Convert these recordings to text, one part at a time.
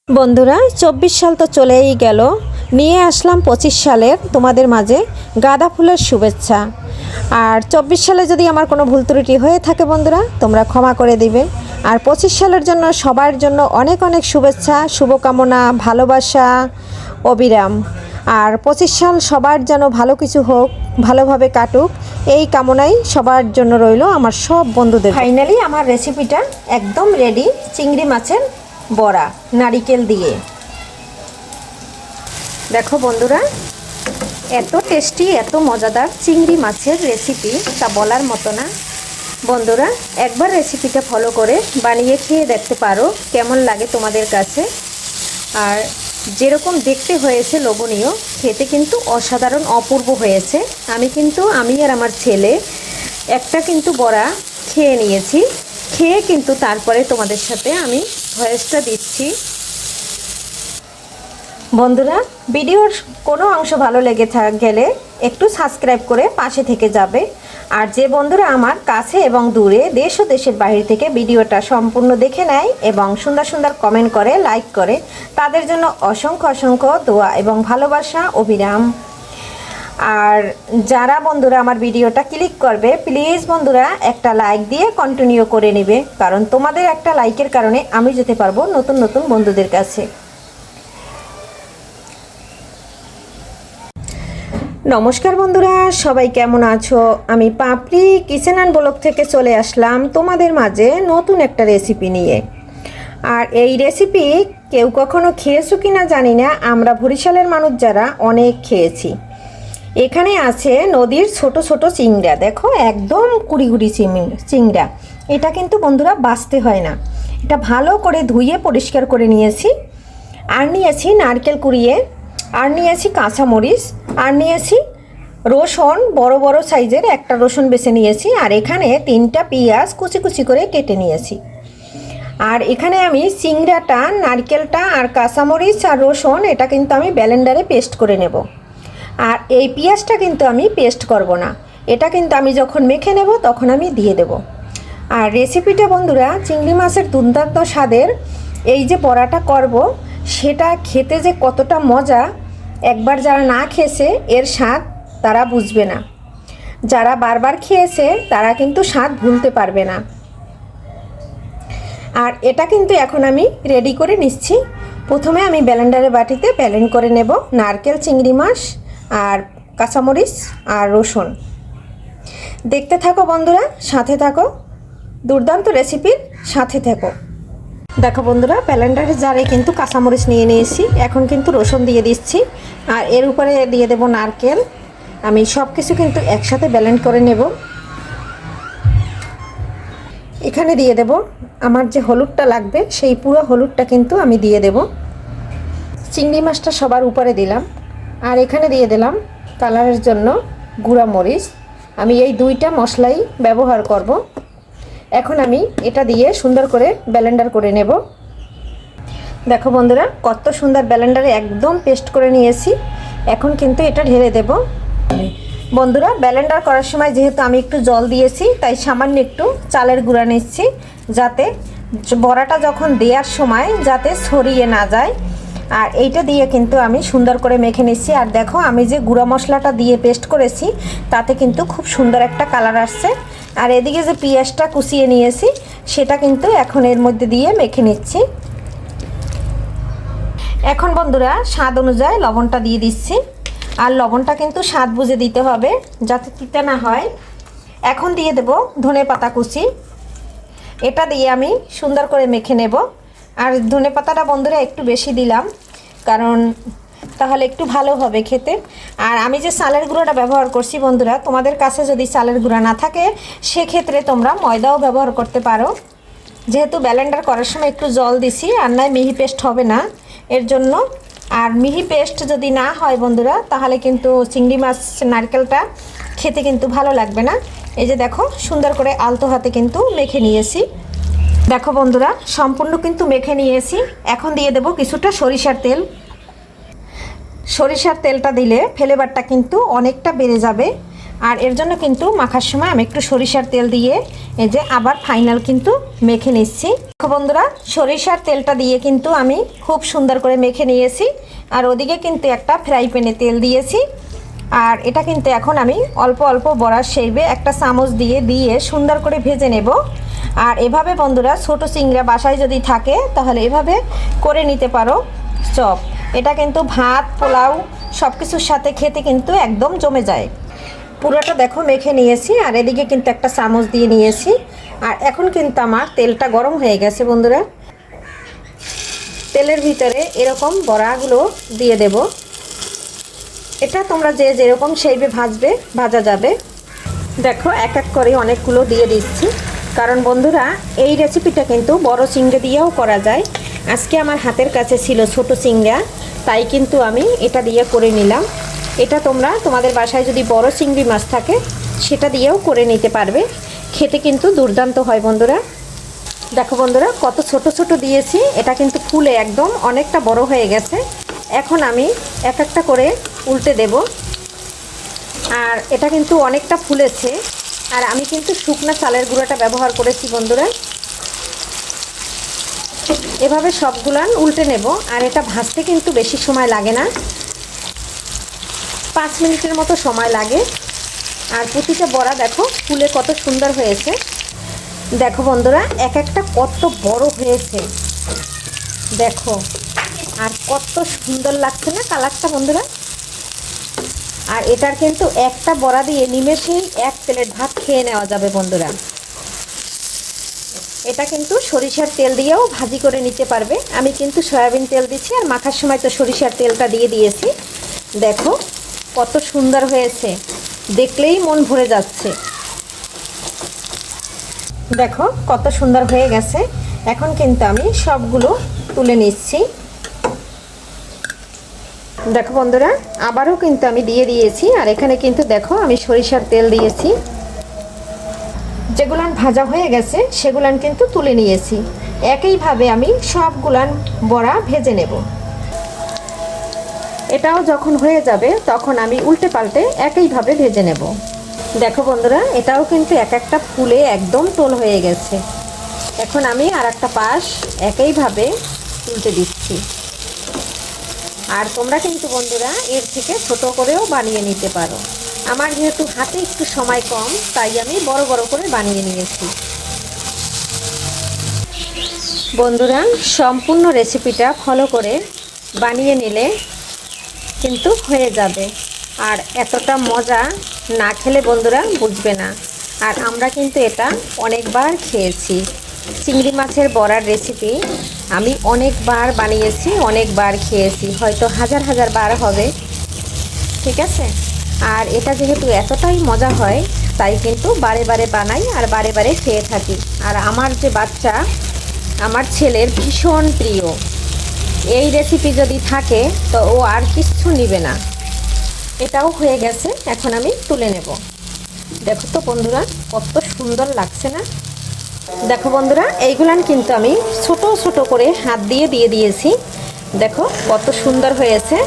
বন্ধুরা 24 সাল তো চলেই গেল, নিয়ে আসলাম 25 সালের তোমাদের মাঝে গাঁদা ফুলের শুভেচ্ছা। আর 24 সালে যদি আমার কোনো ভুল ত্রুটি হয়ে থাকে বন্ধুরা তোমরা ক্ষমা করে দিবে। আর 25 সালের জন্য সবার জন্য অনেক অনেক শুভেচ্ছা, শুভকামনা, ভালোবাসা অবিরাম। আর 25 সাল সবার যেন ভালো কিছু হোক, ভালোভাবে কাটুক, এই কামনাই সবার জন্য রইল আমার সব বন্ধুদের। ফাইনালি আমার রেসিপিটা একদম রেডি, চিংড়ি মাছের বড়া নারিকেল দিয়ে। দেখো বন্ধুরা, এত টেস্টি এত মজাদার চিংড়ি মাছের রেসিপি তা বলার মতো না। বন্ধুরা একবার রেসিপিটা ফলো করে বানিয়ে খেয়ে দেখতে পারো কেমন লাগে তোমাদের কাছে। আর যেরকম দেখতে হয়েছে লোভনীয়, খেতে কিন্তু অসাধারণ অপূর্ব হয়েছে। আমি আর আমার ছেলে একটা কিন্তু বড়া খেয়ে নিয়েছি, খেয়ে কিন্তু তারপরে তোমাদের সাথে আমি ভয়েসটা দিচ্ছি। বন্ধুরা ভিডিওর কোনো অংশ ভালো লেগে গেলে একটু সাবস্ক্রাইব করে পাশে থেকে যাবে। আর যে বন্ধুরা আমার কাছে এবং দূরে দেশ ও দেশের বাইরে থেকে ভিডিওটা সম্পূর্ণ দেখে নেয় এবং সুন্দর সুন্দর কমেন্ট করে, লাইক করে, তাদের জন্য অসংখ্য অসংখ্য দোয়া এবং ভালোবাসা অবিরাম। আর যারা বন্ধুরা আমার ভিডিওটা ক্লিক করবে, প্লিজ বন্ধুরা একটা লাইক দিয়ে কন্টিনিউ করে নেবে, কারণ তোমাদের একটা লাইকের কারণে আমি যেতে পারবো নতুন নতুন বন্ধুদের কাছে। নমস্কার বন্ধুরা, সবাই কেমন আছো? আমি পাপড়ি কিচেন অ্যান্ড ব্লগ থেকে চলে আসলাম তোমাদের মাঝে নতুন একটা রেসিপি নিয়ে। আর এই রেসিপি কেউ কখনো খেয়েছো কি না জানি না, আমরা বরিশালের মানুষ যারা অনেক খেয়েছি। এখানে আছে নদীর ছোট ছোট চিংড়া, দেখো একদম কুড়ি কুড়ি চিংড়া। এটা কিন্তু বন্ধুরা বাছতে হয় না, এটা ভালো করে ধুয়ে পরিষ্কার করে নিয়েছি। আর নিয়েছি নারকেল কুড়িয়ে, আর নিয়েছি কাঁচামরিচ, আর নিয়েছি রসুন, বড় বড় সাইজের একটা রসুন বেছে নিয়েছি। আর এখানে 3টা পেঁয়াজ কুচি কুচি করে কেটে নিয়েছি। আর এখানে আমি চিংড়াটা, নারকেলটা আর কাঁচামরিচ আর রসুন এটা কিন্তু আমি ব্লেন্ডারে পেস্ট করে নেব। আর এই পেঁয়াজটা কিন্তু আমি পেস্ট করব না, এটা কিন্তু আমি যখন মেখে নেব তখন আমি দিয়ে দেব। আর রেসিপিটা বন্ধুরা চিংড়ি মাছের দুর্দান্ত স্বাদের। এই যে বড়াটা করব সেটা খেতে যে কতটা মজা, একবার যারা না খেয়েছে এর স্বাদ তারা বুঝবে না, যারা বারবার খেয়েছে তারা কিন্তু স্বাদ ভুলতে পারবে না। আর এটা কিন্তু এখন আমি রেডি করে নিচ্ছি। প্রথমে আমি ব্লেন্ডারে বাটিতে ব্লেন্ড করে নেব নারকেল, চিংড়ি মাছ আর কাঁচামরিচ আর রসুন। দেখতে থাকো বন্ধুরা, সাথে থাকো, দুর্দান্ত রেসিপির সাথে থাকো। দেখো বন্ধুরা, ব্লেন্ডারের জারে কিন্তু কাঁচামরিচ নিয়ে নিয়েছি, এখন কিন্তু রসুন দিয়ে দিচ্ছি। আর এর উপরে দিয়ে দেব নারকেল। আমি সব কিছু কিন্তু একসাথে ব্লেন্ড করে নেব। এখানে দিয়ে দেব আমার যে হলুদটা লাগবে, সেই পুরো হলুদটা কিন্তু আমি দিয়ে দেব। চিংড়ি মাছটা সবার উপরে দিলাম। আর এখানে দিয়ে দিলাম কালারের জন্য গুঁড়া মরিচ। আমি এই 2টা মশলাই ব্যবহার করব। এখন আমি এটা দিয়ে সুন্দর করে ব্লেন্ডার করে নেব। দেখো বন্ধুরা কত সুন্দর ব্লেন্ডারে একদম পেস্ট করে নিয়েছি। এখন কিন্তু এটা ঢেলে দেব। বন্ধুরা ব্লেন্ডার করার সময় যেহেতু আমি একটু জল দিয়েছি, তাই সামান্য একটু চালের গুঁড়া নিচ্ছি, যাতে বড়াটা যখন দেওয়ার সময় যাতে ছড়িয়ে না যায়। আর এইটা দিয়ে কিন্তু আমি সুন্দর করে মেখে নিচ্ছি। আর দেখো আমি যে গুঁড়া মশলাটা দিয়ে পেস্ট করেছি তাতে কিন্তু খুব সুন্দর একটা কালার আসছে। আর এদিকে যে পেঁয়াজটা কুচিয়ে নিয়েছি সেটা কিন্তু এখন এর মধ্যে দিয়ে মেখে নিচ্ছি। এখন বন্ধুরা স্বাদ অনুযায়ী লবণটা দিয়ে দিচ্ছি। আর লবণটা কিন্তু স্বাদ বুঝে দিতে হবে যাতে তিতা না হয়। এখন দিয়ে দেব ধনেপাতা কুচি, এটা দিয়ে আমি সুন্দর করে মেখে নেব। আর ধনেপাতাটা বন্ধুরা একটু বেশি দিলাম, কারণ তাহলে একটু ভালো হবে খেতে। আর আমি যে চালের গুঁড়োটা ব্যবহার করছি বন্ধুরা, তোমাদের কাছে যদি চালের গুঁড়া না থাকে সেক্ষেত্রে তোমরা ময়দাও ব্যবহার করতে পারো। যেহেতু ব্লেন্ডার করার সময় একটু জল দিছি, আর নয় মিহি পেস্ট হবে না এর জন্য। আর মিহি পেস্ট যদি না হয় বন্ধুরা তাহলে কিন্তু চিংড়ি মাছ নারকেলটা খেতে কিন্তু ভালো লাগবে না। এই যে দেখো সুন্দর করে আলতো হাতে কিন্তু মেখে নিয়েছি। দেখো বন্ধুরা সম্পূর্ণ কিন্তু মেখে নিয়েছি। এখন দিয়ে দেব কিছুটা সরিষার তেল। সরিষার তেলটা দিলে ফ্লেভারটা কিন্তু অনেকটা বেড়ে যাবে। আর এর জন্য কিন্তু মাখার সময় আমি একটু সরিষার তেল দিয়ে এই যে আবার ফাইনাল কিন্তু মেখে নিচ্ছি। বন্ধুরা, সরিষার তেলটা দিয়ে কিন্তু আমি খুব সুন্দর করে মেখে নিয়েছি। আর ওদিকে কিন্তু একটা ফ্রাই প্যানে তেল দিয়েছি। আর এটা কিন্তু এখন আমি অল্প অল্প বড়ার শেপে একটা চামচ দিয়ে সুন্দর করে ভেজে নেব। আর এভাবে বন্ধুরা ছোট চিংড়া বাসায় যদি থাকে তাহলে এভাবে করে নিতে পারো চপ। এটা কিন্তু ভাত, পোলাও সব কিছুর সাথে খেতে কিন্তু একদম জমে যায়। পুরোটা দেখো মেখে নিয়েছি আর এদিকে কিন্তু একটা চামচ দিয়ে নিয়েছি। আর এখন কিন্তু আমার তেলটা গরম হয়ে গেছে বন্ধুরা। তেলের ভিতরে এরকম বড়াগুলো দিয়ে দেব। এটা তোমরা যে যেরকম শেপে ভাজা যাবে। দেখো এক এক করে অনেকগুলো দিয়ে দিচ্ছি, কারণ বন্ধুরা এই রেসিপিটা কিন্তু বড় চিংড়ি দিয়েও করা যায়। আজকে আমার হাতের কাছে ছিল ছোট চিংড়া, তাই কিন্তু আমি এটা দিয়ে করে নিলাম। এটা তোমরা তোমাদের বাসায় যদি বড় চিংড়ি মাছ থাকে সেটা দিয়েও করে নিতে পারবে, খেতে কিন্তু দুর্দান্ত হয় বন্ধুরা। দেখো বন্ধুরা কত ছোট ছোট দিয়েছি, এটা কিন্তু ফুলে একদম অনেকটা বড় হয়ে গেছে। এখন আমি এক একটা করে উল্টে দেব। আর এটা কিন্তু অনেকটা ফুলেছে। আর আমি কিন্তু শুকনা চালের গুঁড়োটা ব্যবহার করেছি বন্ধুরা। এভাবে সবগুলান উল্টে নেব। আর এটা ভাজতে কিন্তু বেশি সময় লাগে না, 5 মিনিটের মতো সময় লাগে। আর প্রতিটা বড়া দেখো ফুলে কত সুন্দর হয়েছে। দেখো বন্ধুরা এক একটা কত বড় হয়েছে দেখো, আর কত সুন্দর লাগছে না কালারটা বন্ধুরা। আর এটার কিন্তু একটা বড়া দিয়ে নিমেষেই 1 প্লেট ভাত খেয়ে নেওয়া যাবে বন্ধুরা। এটা কিন্তু সরিষার তেল দিয়েও ভাজি করে নিতে পারবে। আমি কিন্তু সয়াবিন তেল দিচ্ছি, আর মাখার সময় তো সরিষার তেলটা দিয়ে দিয়েছি। দেখো কত সুন্দর হয়েছে, দেখলেই মন ভরে যাচ্ছে। দেখো কত সুন্দর হয়ে গেছে। এখন কিন্তু আমি সবগুলো তুলে নিচ্ছি। দেখো বন্ধুরা আবারও কিন্তু আমি দিয়ে দিয়েছি। আর এখানে কিন্তু দেখো আমি সরিষার তেল দিয়েছি। যেগুলান ভাজা হয়ে গেছে সেগুলান কিন্তু তুলে নিয়েছি। একইভাবে আমি সবগুলান বড়া ভেজে নেব। এটাও যখন হয়ে যাবে তখন আমি উল্টে পাল্টে একইভাবে ভেজে নেব। দেখো বন্ধুরা এটাও কিন্তু এক একটা ফুলে একদম টোল হয়ে গেছে। এখন আমি আর একটা পাশ একইভাবে উল্টে দিচ্ছি। আর তোমরা কিন্তু বন্ধুরা এর থেকে ছোট করেও বানিয়ে নিতে পারো। আমার যেহেতু হাতে একটু সময় কম তাই আমি বড় বড় করে বানিয়ে নিয়েছি। বন্ধুরা সম্পূর্ণ রেসিপিটা ফলো করে বানিয়ে নিলে কিন্তু হয়ে যাবে। আর এতটা মজা না খেলে বন্ধুরা বুঝবে না। আর আমরা কিন্তু এটা অনেকবার খেয়েছি। চিংড়ি মাছের বড়ার রেসিপি আমি অনেকবার বানিয়েছি, অনেকবার খেয়েছি, হয়তো হাজার হাজার বার হবে। ঠিক আছে। আর এটা যেহেতু এতটাই মজা হয় তাই কিন্তু বারে বারে বানাই আর বারে বারে খেয়ে থাকি। আর আমার যে বাচ্চা, আমার ছেলের ভীষণ প্রিয়। এই রেসিপি যদি থাকে তো ও আর কিচ্ছু নিবে না। এটাও হয়ে গেছে, এখন আমি তুলে নেব। দেখো তো বন্ধুরা কত সুন্দর লাগছে না। দেখো বন্ধুরা এইগুলান কিন্তু আমি ছোট ছোট করে হাত দিয়ে দিয়েছি। দেখো কত সুন্দর হয়েছে।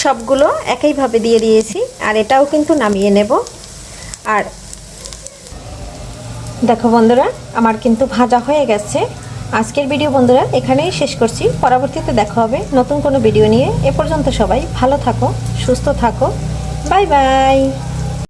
সবগুলো একইভাবে দিয়ে দিয়েছি। আর এটাও কিন্তু নামিয়ে নেব। আর দেখো বন্ধুরা আমার কিন্তু ভাজা হয়ে গেছে। আজকের ভিডিও বন্ধুরা এখানেই শেষ করছি। পরবর্তীতে দেখা হবে নতুন কোনো ভিডিও নিয়ে। এ পর্যন্ত সবাই ভালো থাকো, সুস্থ থাকো। Bye bye.